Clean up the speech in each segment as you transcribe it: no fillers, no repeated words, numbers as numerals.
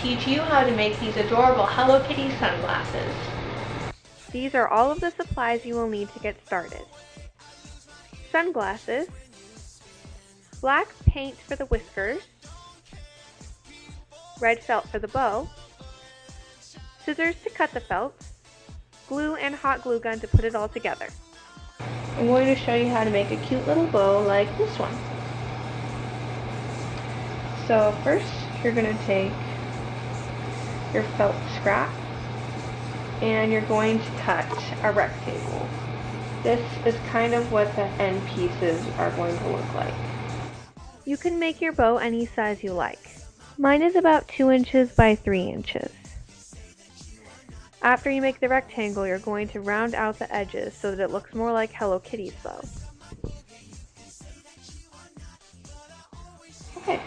teach you how to make these adorable Hello Kitty sunglasses. These are all of the supplies you will need to get started. Sunglasses, black paint for the whiskers, red felt for the bow, scissors to cut the felt, glue and hot glue gun to put it all together. I'm going to show you how to make a cute little bow like this one. So first you're going to take your felt scrap and you're going to cut a rectangle. This is kind of what the end pieces are going to look like. You can make your bow any size you like. Mine is about 2 inches by 3 inches. After you make the rectangle, you're going to round out the edges so that it looks more like Hello Kitty's bow. Okay,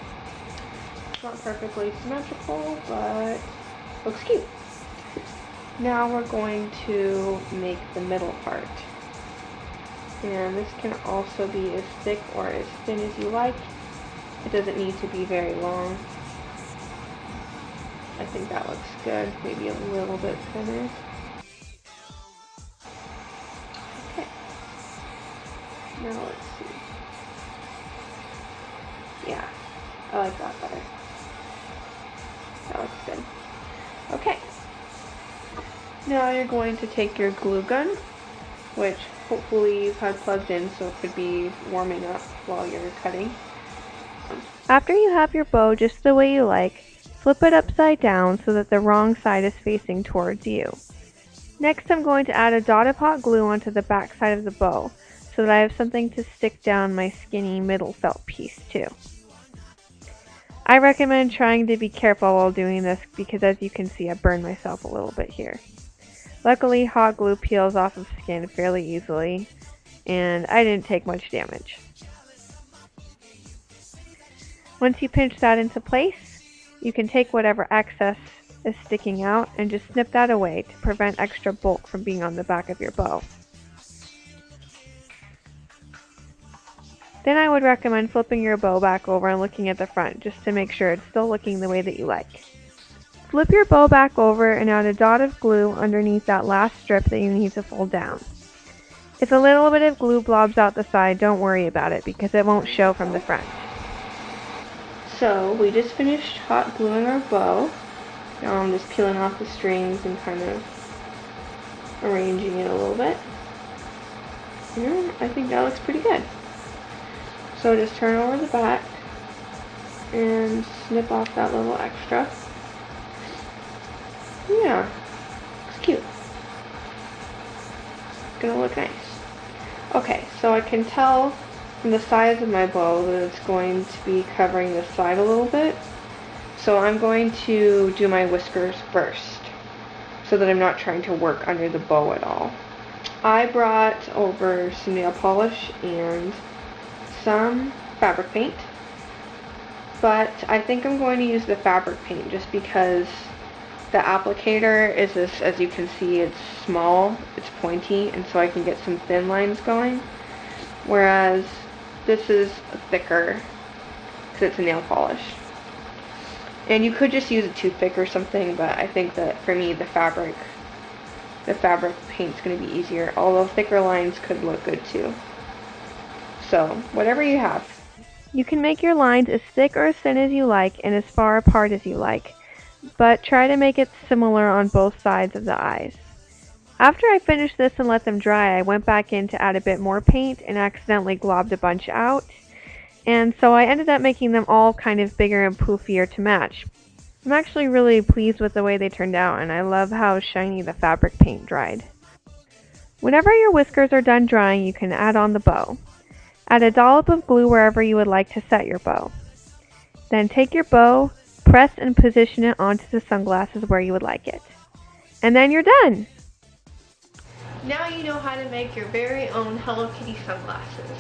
it's not perfectly symmetrical, but looks cute. Now we're going to make the middle part. And this can also be as thick or as thin as you like. It doesn't need to be very long. I think that looks good, maybe a little bit thinner. Okay, now let's see. Yeah, I like that better. That looks good. Okay, now you're going to take your glue gun, which hopefully you've had plugged in so it could be warming up while you're cutting. After you have your bow just the way you like, flip it upside down so that the wrong side is facing towards you. Next, I'm going to add a dot of hot glue onto the back side of the bow so that I have something to stick down my skinny middle felt piece to. I recommend trying to be careful while doing this because, as you can see, I burned myself a little bit here. Luckily, hot glue peels off of skin fairly easily, and I didn't take much damage. Once you pinch that into place, you can take whatever excess is sticking out and just snip that away to prevent extra bulk from being on the back of your bow. Then I would recommend flipping your bow back over and looking at the front just to make sure it's still looking the way that you like. Flip your bow back over and add a dot of glue underneath that last strip that you need to fold down. If a little bit of glue blobs out the side, don't worry about it because it won't show from the front. So we just finished hot gluing our bow. Now I'm just peeling off the strings and kind of arranging it a little bit. Yeah, I think that looks pretty good. So just turn over the back and snip off that little extra. Yeah, it's cute. It's gonna look nice. Okay, so I can tell from the size of my bow that it's going to be covering the side a little bit. So I'm going to do my whiskers first so that I'm not trying to work under the bow at all. I brought over some nail polish and some fabric paint, but I think I'm going to use the fabric paint just because the applicator is this, as you can see, it's small, it's pointy, and so I can get some thin lines going, whereas this is thicker because it's a nail polish. And you could just use a toothpick or something, but I think that for me the fabric paint's going to be easier, although thicker lines could look good too. So whatever you have. You can make your lines as thick or as thin as you like and as far apart as you like, but try to make it similar on both sides of the eyes. After I finished this and let them dry, I went back in to add a bit more paint and accidentally globbed a bunch out, and so I ended up making them all kind of bigger and poofier to match. I'm actually really pleased with the way they turned out, and I love how shiny the fabric paint dried. Whenever your whiskers are done drying, you can add on the bow. Add a dollop of glue wherever you would like to set your bow. Then take your bow, press and position it onto the sunglasses where you would like it. And then you're done! Now you know how to make your very own Hello Kitty sunglasses.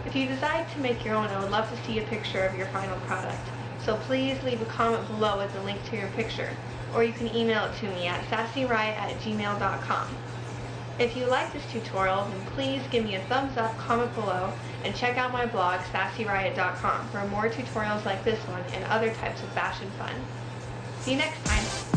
If you decide to make your own, I would love to see a picture of your final product. So please leave a comment below with a link to your picture, or you can email it to me at sassyriot@gmail.com. If you like this tutorial, then please give me a thumbs up, comment below, and check out my blog, sassyriot.com, for more tutorials like this one and other types of fashion fun. See you next time.